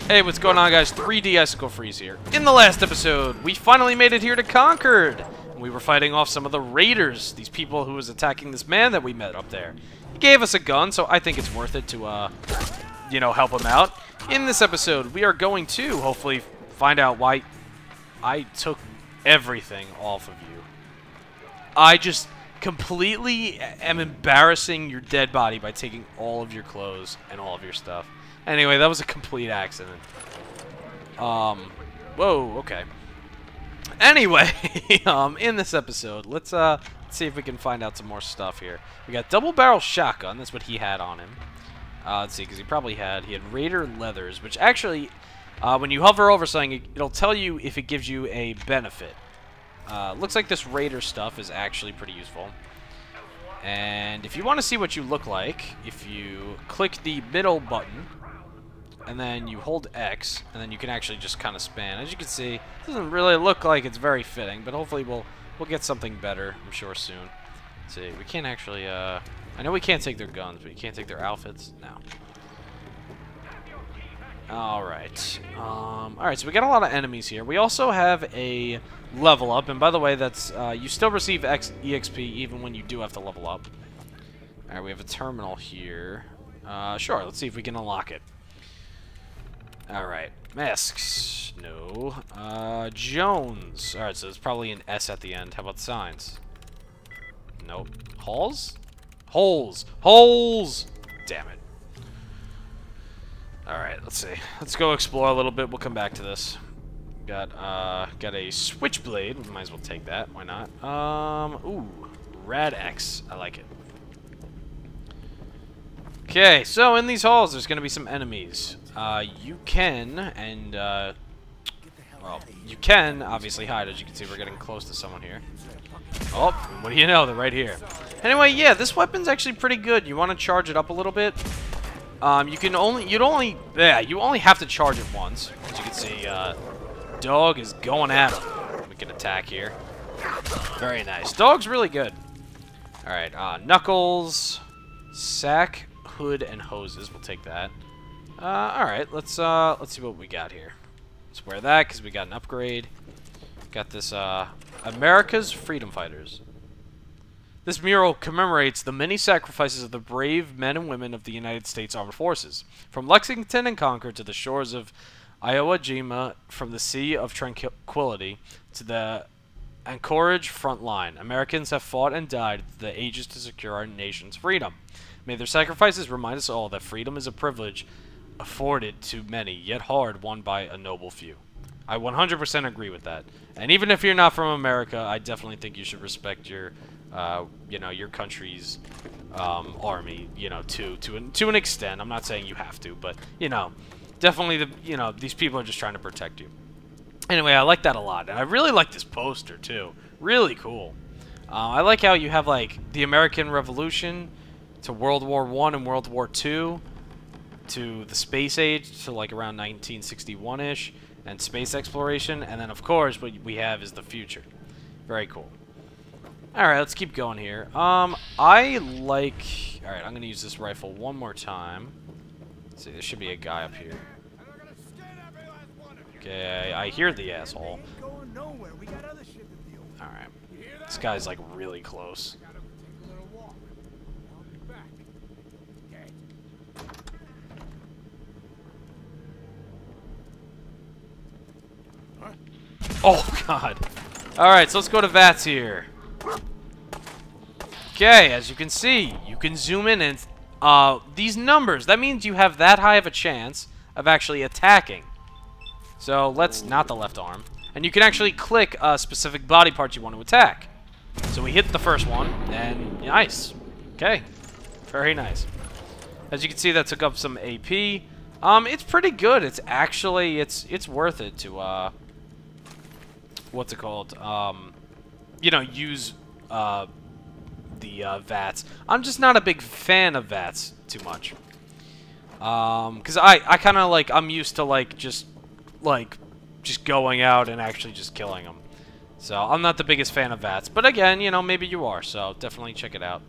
Hey, what's going on, guys? 3D Icicle Freeze here. In the last episode, we finally made it here to Concord. And we were fighting off some of the raiders, these people who was attacking this man that we met up there. He gave us a gun, so I think it's worth it to, you know, help him out. In this episode, we are going to, hopefully, find out why I took everything off of you. I just completely am embarrassing your dead body by taking all of your clothes and all of your stuff. Anyway, that was a complete accident. Whoa, okay. Anyway, in this episode, let's see if we can find out some more stuff here. We got double barrel shotgun. That's what he had on him. Let's see, because he had Raider leathers, which actually, when you hover over something, it'll tell you if it gives you a benefit. Looks like this Raider stuff is actually pretty useful. And if you want to see what you look like, if you click the middle button, and then you hold X, and then you can actually just kind of span. As you can see, it doesn't really look like it's very fitting, but hopefully we'll get something better, I'm sure, soon. Let's see, we can't actually, I know we can't take their guns, but you can't take their outfits? No. Alright. Alright, so we got a lot of enemies here. We also have a level up, and by the way, that's, you still receive EXP even when you do have to level up. Alright, we have a terminal here. Sure, let's see if we can unlock it. Alright, masks. No. Jones. Alright, so there's probably an S at the end. How about signs? Nope. Halls? Holes! Holes! Damn it. Alright, let's see. Let's go explore a little bit. We'll come back to this. Got a switchblade. We might as well take that. Why not? Ooh. Rad X. I like it. Okay, so in these halls, there's going to be some enemies. You can, and, well, you can obviously hide. As you can see, we're getting close to someone here. Oh, what do you know? They're right here. Anyway, yeah, this weapon's actually pretty good. You want to charge it up a little bit. You only have to charge it once. As you can see, Dog is going at him. We can attack here. Very nice. Dog's really good. All right, Knuckles, Sack, Hood, and Hoses. We'll take that. All right, let's see what we got here. Let's wear that because we got an upgrade. Got this America's Freedom Fighters. This mural commemorates the many sacrifices of the brave men and women of the United States Armed Forces, from Lexington and Concord to the shores of Iwo Jima, from the Sea of Tranquility to the Anchorage front line. Americans have fought and died through the ages to secure our nation's freedom. May their sacrifices remind us all that freedom is a privilege afforded to many, yet hard won by a noble few. I 100% agree with that. And even if you're not from America, I definitely think you should respect your, you know, your country's army, you know, to an extent. I'm not saying you have to, but you know, definitely these people are just trying to protect you. Anyway, I like that a lot, and I really like this poster too. Really cool. I like how you have like the American Revolution to World War I and World War II. To the space age, to like around 1961-ish, and space exploration, and then of course what we have is the future. Very cool. Alright, let's keep going here. Alright, I'm gonna use this rifle one more time. Let's see, there should be a guy up here. Okay, I hear the asshole. Alright. This guy's like really close. Oh, God. Alright, so let's go to VATS here. Okay, as you can see, you can zoom in and these numbers, that means you have that high of a chance of actually attacking. So let's, not the left arm. And you can actually click a specific body part you want to attack. So we hit the first one, and nice. Okay, very nice. As you can see, that took up some AP. It's pretty good. It's actually, it's worth it to, what's it called? You know, use the VATS. I'm just not a big fan of VATS too much. Because I kind of like, I'm used to like just going out and actually just killing them. So I'm not the biggest fan of VATS. But again, you know, maybe you are. So definitely check it out.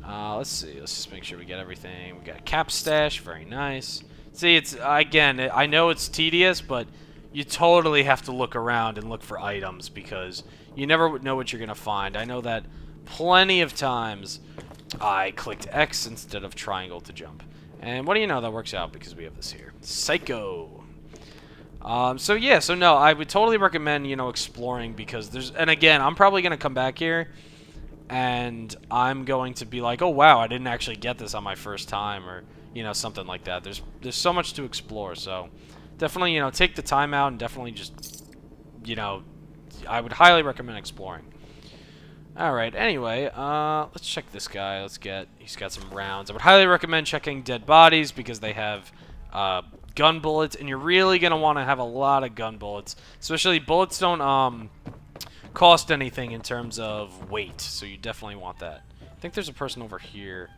Let's see. Let's just make sure we get everything. We got a cap stash. Very nice. See, it's, again, I know it's tedious, but you totally have to look around and look for items because you never know what you're going to find. I know that plenty of times I clicked X instead of triangle to jump. And what do you know, that works out because we have this here. Psycho. So yeah, so no, I would totally recommend, you know, exploring because there's, and again, I'm probably going to come back here and I'm going to be like, oh wow, I didn't actually get this on my first time, or, you know, something like that. There's so much to explore, so definitely, you know, take the time out and definitely just, you know, I would highly recommend exploring. Alright, anyway, let's check this guy. He's got some rounds. I would highly recommend checking dead bodies because they have gun bullets, and you're really going to want to have a lot of gun bullets. Especially bullets don't cost anything in terms of weight, so you definitely want that. I think there's a person over here.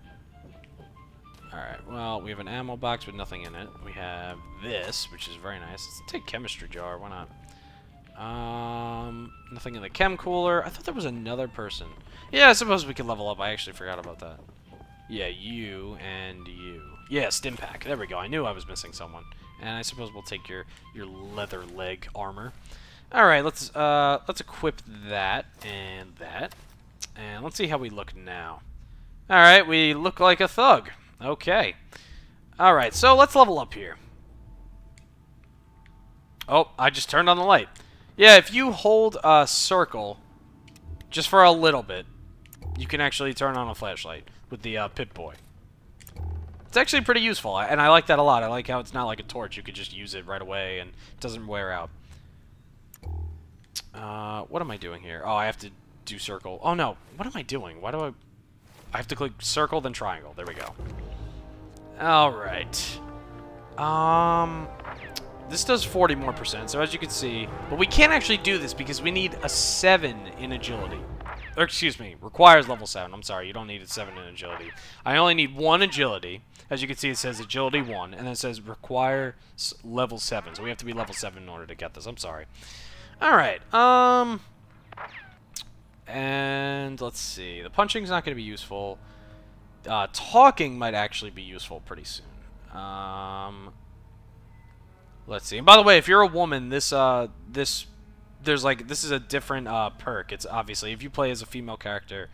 Alright, well, we have an ammo box with nothing in it. We have this, which is very nice. Let's take chemistry jar, why not? Nothing in the chem cooler. I thought there was another person. Yeah, I suppose we could level up. I actually forgot about that. Yeah, you and you. Yeah, stim pack. There we go. I knew I was missing someone. And I suppose we'll take your leather leg armor. Alright, let's equip that and that. And let's see how we look now. Alright, we look like a thug. Okay. Alright, so let's level up here. Oh, I just turned on the light. Yeah, if you hold a circle just for a little bit, you can actually turn on a flashlight with the Pip-Boy. It's actually pretty useful, and I like that a lot. I like how it's not like a torch. You could just use it right away, and it doesn't wear out. What am I doing here? Oh, I have to do circle. Oh, no. What am I doing? Why do I have to click circle, then triangle. There we go. Alright. This does 40% more, so as you can see, but we can't actually do this because we need a 7 in agility. Or, excuse me, requires level 7. I'm sorry, you don't need a 7 in agility. I only need 1 agility. As you can see, it says agility 1, and then it says require level 7. So we have to be level 7 in order to get this. I'm sorry. Alright, and let's see. The punching's not going to be useful. Talking might actually be useful pretty soon. Let's see. And by the way, if you're a woman, this is a different perk. It's obviously, if you play as a female character,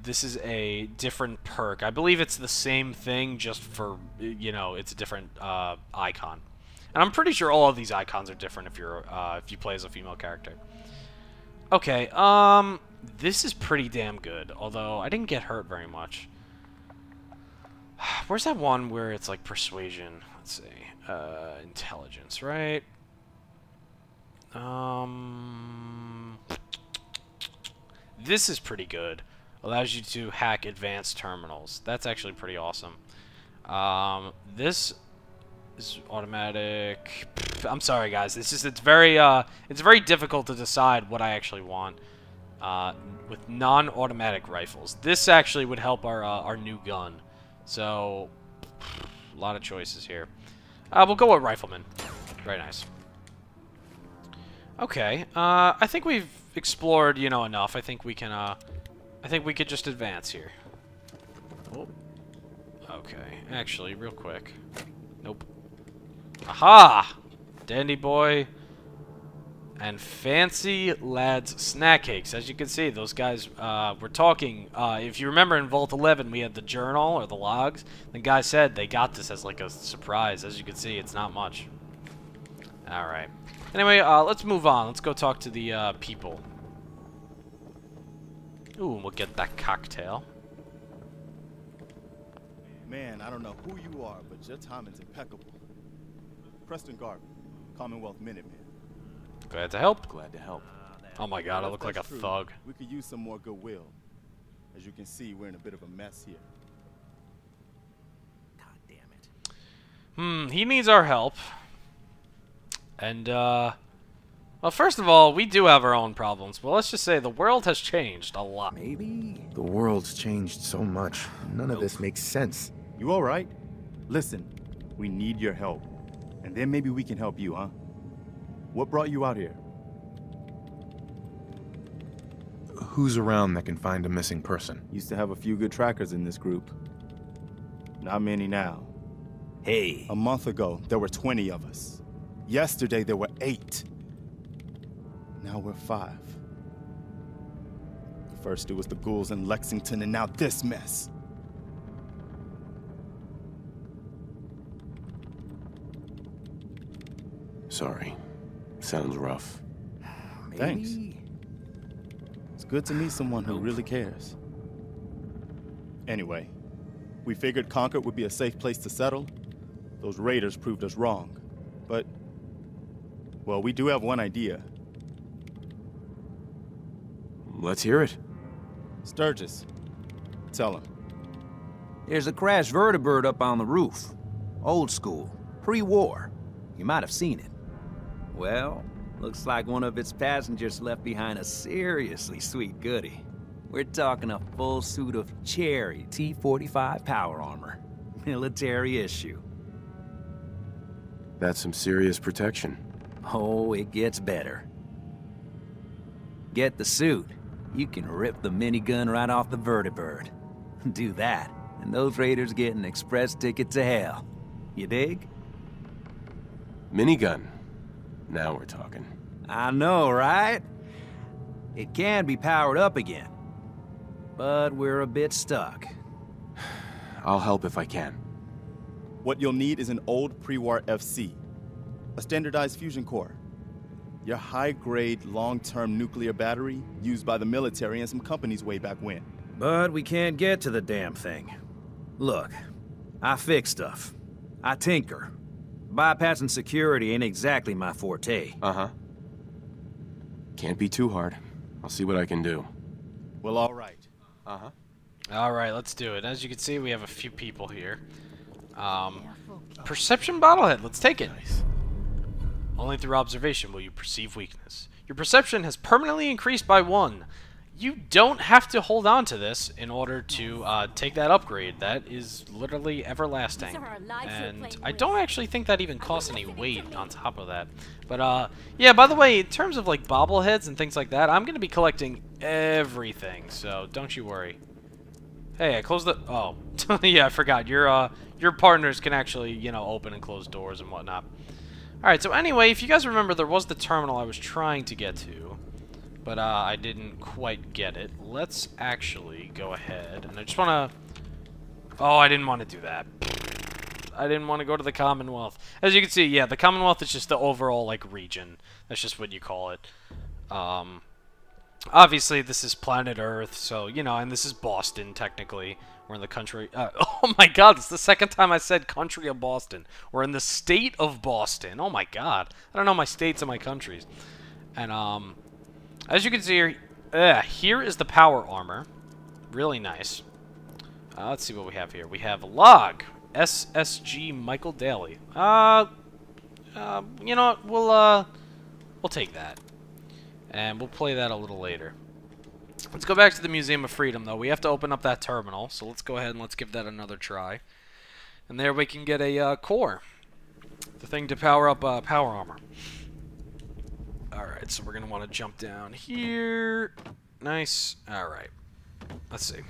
this is a different perk. I believe it's the same thing, just for, you know, it's a different icon. And I'm pretty sure all of these icons are different if you're if you play as a female character. Okay, this is pretty damn good, although I didn't get hurt very much. Where's that one where it's like persuasion? Let's see. Intelligence, right? This is pretty good. Allows you to hack advanced terminals. That's actually pretty awesome. This is automatic. I'm sorry, guys. It's very difficult to decide what I actually want with non-automatic rifles. This actually would help our new gun. So, a lot of choices here. We'll go with Rifleman. Very nice. Okay, I think we've explored, you know, enough. I think we can, I think we could just advance here. Oh. Okay, actually, real quick. Nope. Aha! Dandy Boy and Fancy Lad's Snack Cakes. As you can see, those guys were talking. If you remember in Vault 11, we had the journal, or the logs. The guy said they got this as like a surprise. As you can see, it's not much. Alright. Anyway, let's move on. Let's go talk to the people. Ooh, we'll get that cocktail. Man, I don't know who you are, but your timing's impeccable. Preston Garvey, Commonwealth Minuteman. Glad to help. Glad to help. Oh my god, I look like a thug. We could use some more goodwill. As you can see, we're in a bit of a mess here. God damn it. He needs our help. And, well, first of all, we do have our own problems. But let's just say the world has changed a lot. Maybe? The world's changed so much. None of this makes sense. You all right? Listen, we need your help. And then maybe we can help you, huh? What brought you out here? Who's around that can find a missing person? Used to have a few good trackers in this group. Not many now. Hey. A month ago, there were 20 of us. Yesterday, there were 8. Now we're 5. First, it was the ghouls in Lexington, and now this mess. Sorry. Sounds rough. Maybe. Thanks. It's good to meet someone who really cares. Anyway, we figured Concord would be a safe place to settle. Those raiders proved us wrong. But, well, we do have one idea. Let's hear it. Sturgis, tell him. There's a crashed vertibird up on the roof. Old school. Pre-war. You might have seen it. Well, looks like one of its passengers left behind a seriously sweet goodie. We're talking a full suit of cherry T-45 power armor. Military issue. That's some serious protection. Oh, it gets better. Get the suit. You can rip the minigun right off the vertibird. Do that, and those raiders get an express ticket to hell. You dig? Minigun. Now we're talking. I know, right? It can be powered up again. But we're a bit stuck. I'll help if I can. What you'll need is an old pre-war FC, a standardized fusion core, your high-grade, long-term nuclear battery used by the military and some companies way back when. But we can't get to the damn thing. Look, I fix stuff. I tinker. Bypassing security ain't exactly my forte. Uh-huh. Can't be too hard. I'll see what I can do. Well, all right. Uh-huh. Alright, let's do it. As you can see, we have a few people here. Perception bottlehead, let's take it. Nice. Only through observation will you perceive weakness. Your perception has permanently increased by 1. You don't have to hold on to this in order to take that upgrade. That is literally everlasting. And I don't actually think that even costs any weight on top of that. But, yeah, by the way, in terms of, like, bobbleheads and things like that, I'm going to be collecting everything, so don't you worry. Hey, I closed the... Oh, yeah, I forgot. Your partners can actually, you know, open and close doors and whatnot. Alright, so anyway, if you guys remember, there was the terminal I was trying to get to. But I didn't quite get it. Let's actually go ahead, and I just want to... Oh, I didn't want to do that. I didn't want to go to the Commonwealth. As you can see, yeah, the Commonwealth is just the overall, like, region. That's just what you call it. Obviously, this is planet Earth, so, you know, and this is Boston, technically. We're in the country... oh my god, it's the second time I said country of Boston. We're in the state of Boston. Oh my god. I don't know my states and my countries. And, as you can see here, here is the power armor. Really nice. Let's see what we have here. We have log. SSG Michael Daly. You know what? We'll take that. And we'll play that a little later. Let's go back to the Museum of Freedom, though. We have to open up that terminal, so let's go ahead and let's give that another try. And there we can get a core. The thing to power up power armor. Alright, so we're going to want to jump down here. Nice. Alright. Let's see.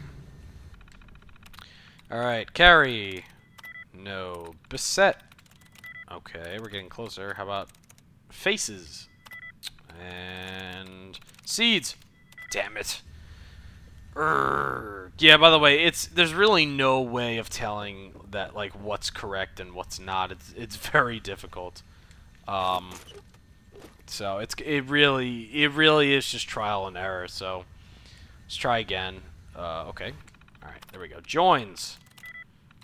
Alright, carry. No. Beset. Okay, we're getting closer. How about faces? And seeds. Damn it. Yeah, by the way, there's really no way of telling that, like, what's correct and what's not. It's very difficult. So it really is just trial and error. So let's try again. Okay. All right, there we go. Joins.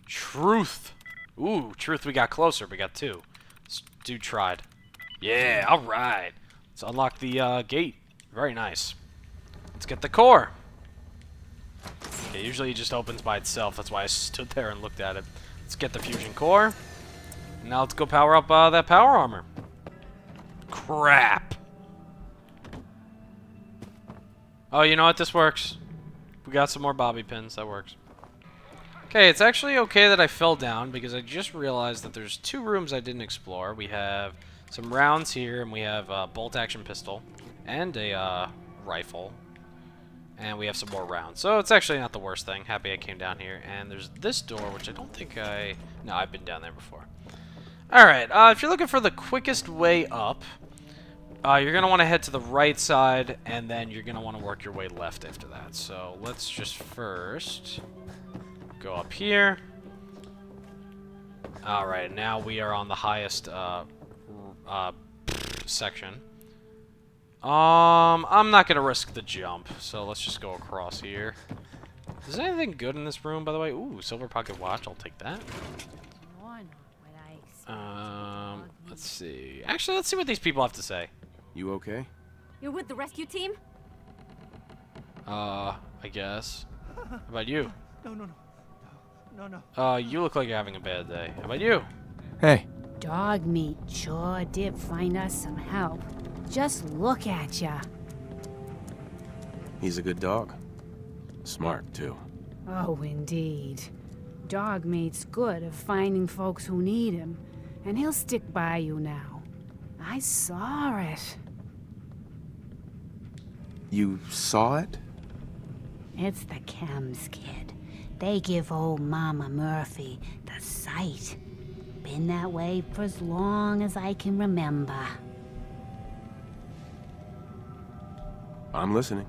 Truth. Ooh, truth. We got closer. We got 2. This dude tried. Yeah. All right. Let's unlock the gate. Very nice. Let's get the core. Okay, usually it just opens by itself. That's why I stood there and looked at it. Let's get the fusion core. Now let's go power up that power armor. Crap. Oh, you know what? This works. We got some more bobby pins. That works. Okay, it's actually okay that I fell down because I just realized that there's 2 rooms I didn't explore. We have some rounds here, and we have a bolt-action pistol and a rifle. And we have some more rounds. So it's actually not the worst thing. Happy I came down here. And there's this door, which I don't think I... No, I've been down there before. Alright, if you're looking for the quickest way up, you're going to want to head to the right side, and then you're going to want to work your way left after that. So let's just first go up here. Alright, now we are on the highest section. I'm not going to risk the jump, so let's just go across here. Is there anything good in this room, by the way? Ooh, silver pocket watch, I'll take that. Let's see. Actually, let's see what these people have to say. You okay? You're with the rescue team? I guess. How about you? No. You look like you're having a bad day. How about you? Hey. Dog meat sure did find us some help. Just look at ya. He's a good dog. Smart, too. Oh, indeed. Dog meat's good at finding folks who need him, and he'll stick by you now. I saw it. You saw it? It's the chems, kid. They give old Mama Murphy the sight. Been that way for as long as I can remember. I'm listening.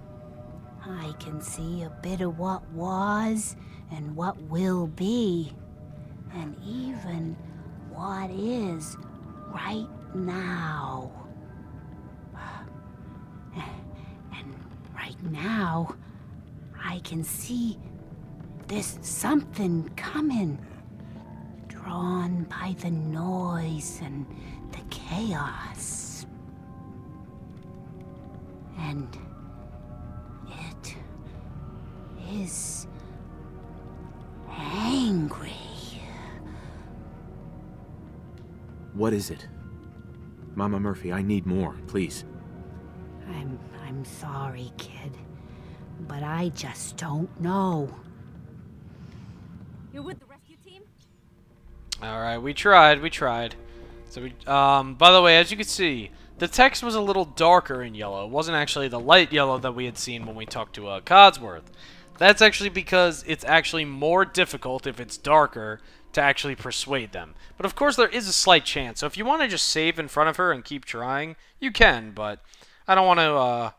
I can see a bit of what was and what will be, and even what is right now. And right now, I can see there's something coming, drawn by the noise and the chaos. And it is angry. What is it? Mama Murphy, I need more, please. I'm sorry, kid, but I just don't know. You're with the rescue team? Alright, we tried. So we, by the way, as you can see, the text was a little darker in yellow. It wasn't actually the light yellow that we had seen when we talked to Codsworth. That's actually because it's actually more difficult if it's darker to actually persuade them. But of course there is a slight chance. So if you want to just save in front of her and keep trying, you can. But I don't want to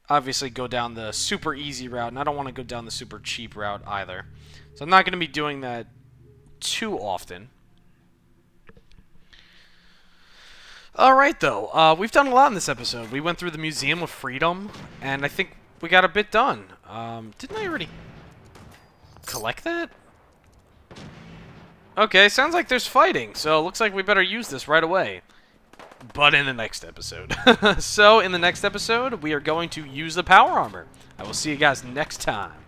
obviously go down the super easy route, and I don't want to go down the super cheap route either. So I'm not going to be doing that too often. Alright though, we've done a lot in this episode. We went through the Museum of Freedom, and I think we got a bit done. Didn't I already collect that? Okay, sounds like there's fighting, so it looks like we better use this right away. But in the next episode. So, in the next episode, we are going to use the power armor. I will see you guys next time.